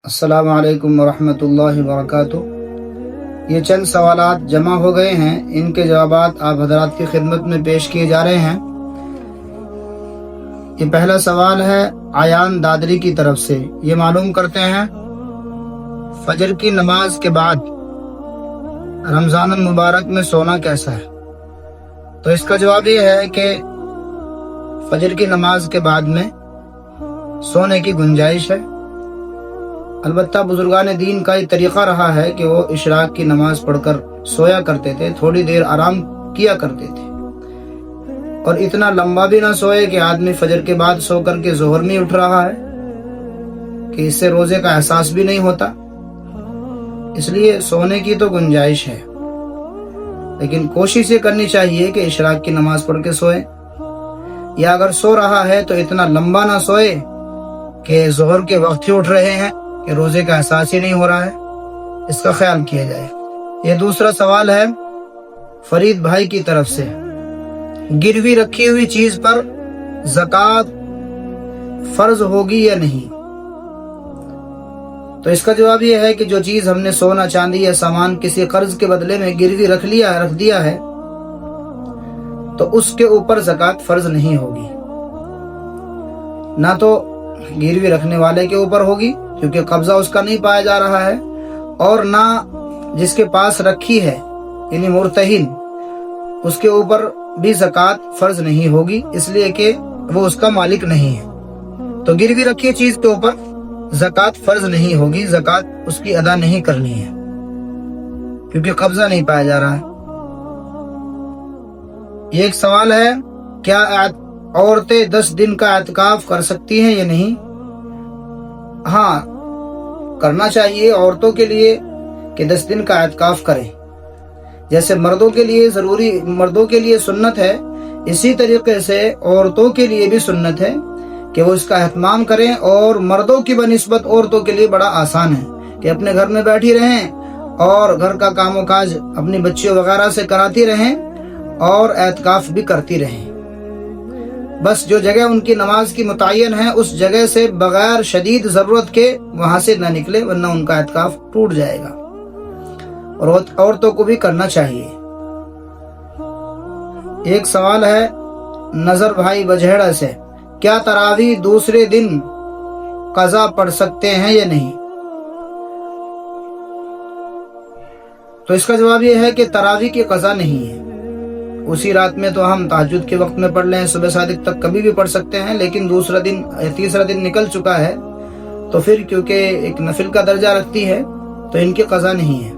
अस्सलामु अलैकुम वरहमतुल्लाहि वबरकातुह। ये चंद सवालात जमा हो गए हैं, इनके जवाबात आप हजरात की खिदमत में पेश किए जा रहे हैं। ये पहला सवाल है आयान दादरी की तरफ से। ये मालूम करते हैं फजर की नमाज के बाद रमज़ान मुबारक में सोना कैसा है। तो इसका जवाब ये है कि फजर की नमाज के बाद में सोने की गुंजाइश है। अलबत्ता बुजुर्गान दीन का ये तरीक़ा रहा है कि वो इशराक की नमाज पढ़कर सोया करते थे, थोड़ी देर आराम किया करते थे, और इतना लंबा भी ना सोए कि आदमी फजर के बाद सो करके जोहर में उठ रहा है, कि इससे रोजे का एहसास भी नहीं होता। इसलिए सोने की तो गुंजाइश है, लेकिन कोशिश ये करनी चाहिए कि इशराक की नमाज पढ़ के सोए, या अगर सो रहा है तो इतना लंबा ना सोए कि जोहर के वक्त ही उठ रहे हैं कि रोजे का एहसास ही नहीं हो रहा है। इसका ख्याल किया जाए। ये दूसरा सवाल है फरीद भाई की तरफ से। गिरवी रखी हुई चीज पर ज़कात फर्ज होगी या नहीं। तो इसका जवाब यह है कि जो चीज हमने सोना चांदी या सामान किसी कर्ज के बदले में गिरवी रख दिया है तो उसके ऊपर ज़कात फर्ज नहीं होगी। ना तो गिरवी रखने वाले के ऊपर होगी क्योंकि कब्जा उसका नहीं पाया जा रहा है, और ना जिसके पास रखी है यानी मुर्तहिन उसके ऊपर भी ज़कात फर्ज नहीं होगी, इसलिए कि वो उसका मालिक नहीं है। तो गिरवी रखी चीज के ऊपर ज़कात फर्ज नहीं होगी, ज़कात उसकी अदा नहीं करनी है क्योंकि कब्जा नहीं पाया जा रहा है। ये एक सवाल है, क्या औरतें 10 दिन का एतकाफ कर सकती हैं या नहीं। हाँ, करना चाहिए औरतों के लिए कि 10 दिन का एतकाफ करें। जैसे मर्दों के लिए सुन्नत है, इसी तरीके से औरतों के लिए भी सुन्नत है कि वो इसका एहतमाम करें। और मर्दों की बनिस्बत औरतों के लिए बड़ा आसान है कि अपने घर में बैठी रहें और घर का कामों काज अपनी बच्चियों वगैरह से कराती रहें और एतकाफ भी करती रहें। बस जो जगह उनकी नमाज की मुतय्यन है उस जगह से बगैर शदीद जरूरत के वहां से न निकले, वरना उनका एतकाफ टूट जाएगा। और औरतों को भी करना चाहिए। एक सवाल है नजर भाई बजहेड़ा से, क्या तरावी दूसरे दिन कज़ा पढ़ सकते हैं या नहीं। तो इसका जवाब यह है कि तरावी की कज़ा नहीं है। उसी रात में तो हम तहज्जुद के वक्त में पढ़ लें, सुबह सादिक तक कभी भी पढ़ सकते हैं, लेकिन दूसरा दिन तीसरा दिन निकल चुका है तो फिर क्योंकि एक नफिल का दर्जा रखती है तो इनकी कज़ा नहीं है।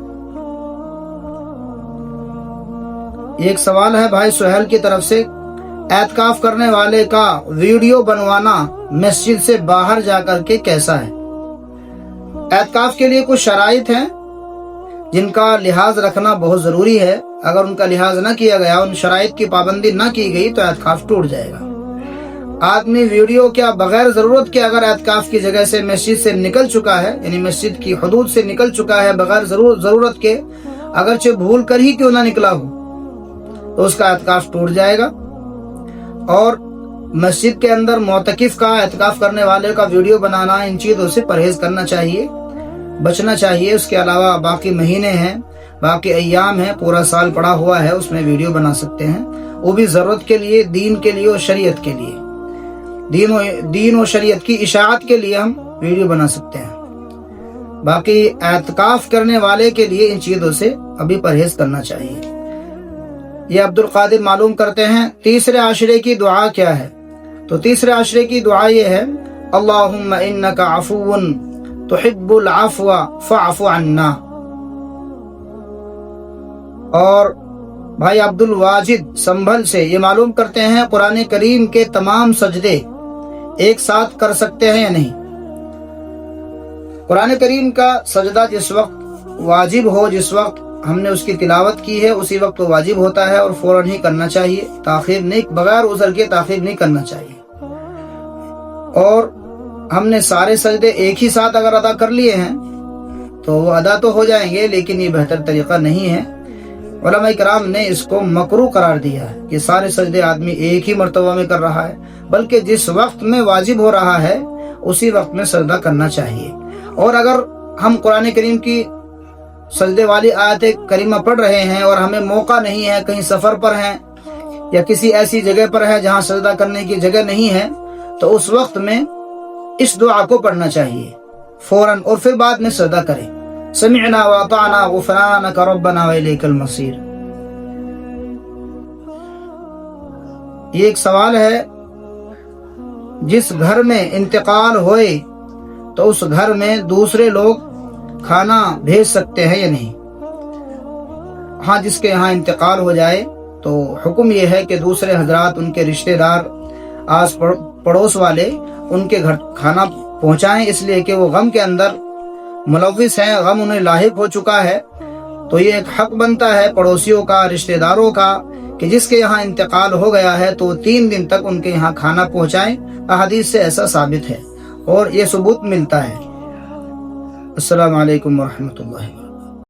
एक सवाल है भाई सुहेल की तरफ से, एतकाफ करने वाले का वीडियो बनवाना मस्जिद से बाहर जाकर के कैसा है। एतकाफ के लिए कुछ शराइत हैं जिनका लिहाज रखना बहुत जरूरी है। अगर उनका लिहाज न किया गया, उन शराइत की पाबंदी न की गई तो एतकाफ टूट जाएगा। आदमी वीडियो क्या बगैर जरूरत के अगर एतकाफ की जगह से मस्जिद से निकल चुका है, यानी मस्जिद की हदूद से निकल चुका है बगैर जरूरत के, अगरचे भूल कर ही क्यों ना निकला हो, तो उसका एतकाफ टूट जाएगा। और मस्जिद के अंदर मोतकिफ का, एतकाफ करने वाले का वीडियो बनाना, इन चीजों से परहेज करना चाहिए, बचना चाहिए। उसके अलावा बाकी महीने हैं, बाकी अय्याम है, पूरा साल पड़ा हुआ है, उसमें वीडियो बना सकते हैं, वो भी जरूरत के लिए, दीन के लिए और शरीयत के लिए, दीन और शरीयत की इशाअत के लिए हम वीडियो बना सकते हैं। बाकी एतकाफ करने वाले के लिए इन चीजों से अभी परहेज करना चाहिए। ये अब्दुल कादिर मालूम करते हैं तीसरे आशरे की दुआ क्या है। तो तीसरे आशरे की दुआ ये है, अल्लाहुम्मा इन्नका अफुव्वुन तुहिब्बुल अफ़्वा फ़अफ़ु अन्ना। और भाई अब्दुल वाजिद संभल से ये मालूम करते हैं कुरान करीम के तमाम सजदे एक साथ कर सकते हैं या नहीं। कुरान करीम का सजदा जिस वक्त वाजिब हो, जिस वक्त हमने उसकी तिलावत की है उसी वक्त वो वाजिब होता है और फौरन ही करना चाहिए, ताखिर नहीं, बगैर उज़र के ताखिर नहीं करना चाहिए। और हमने सारे सजदे एक ही साथ अगर अदा कर लिए हैं तो वो अदा तो हो जाएंगे, लेकिन ये बेहतर तरीका नहीं है। उलमा इकराम ने इसको मकरूह करार दिया है कि सारे सजदे आदमी एक ही मर्तबा में कर रहा है, बल्कि जिस वक्त में वाजिब हो रहा है उसी वक्त में सजदा करना चाहिए। اور اگر ہم قرآن کریم کی سجدے والی آیت کریمہ پڑھ رہے ہیں اور ہمیں موقع نہیں ہے، کہیں سفر پر ہیں یا کسی ایسی جگہ پر ہے جہاں سجدہ کرنے کی جگہ نہیں ہے، تو اس وقت میں اس دعا کو پڑھنا چاہیے فوراً، اور پھر بعد میں سجدہ کریں۔ سمعنا واطعنا غفرانک ربنا والیک المصیر۔ یہ ایک سوال ہے، جس گھر میں انتقال ہوئے تو اس گھر میں دوسرے لوگ کھانا بھیج سکتے ہیں یا نہیں؟ ہاں، جس کے یہاں انتقال ہو جائے تو حکم یہ ہے کہ دوسرے حضرات، ان کے رشتہ دار، آس پڑوس والے ان کے گھر کھانا پہنچائیں، اس لیے کہ وہ غم کے اندر ملوث ہیں، غم انہیں لاحق ہو چکا ہے۔ تو یہ ایک حق بنتا ہے پڑوسیوں کا، رشتہ داروں کا، کہ جس کے یہاں انتقال ہو گیا ہے تو 3 دن تک ان کے یہاں کھانا پہنچائیں۔ احادیث سے ایسا ثابت ہے اور یہ ثبوت ملتا ہے۔ السلام علیکم ورحمۃ اللہ۔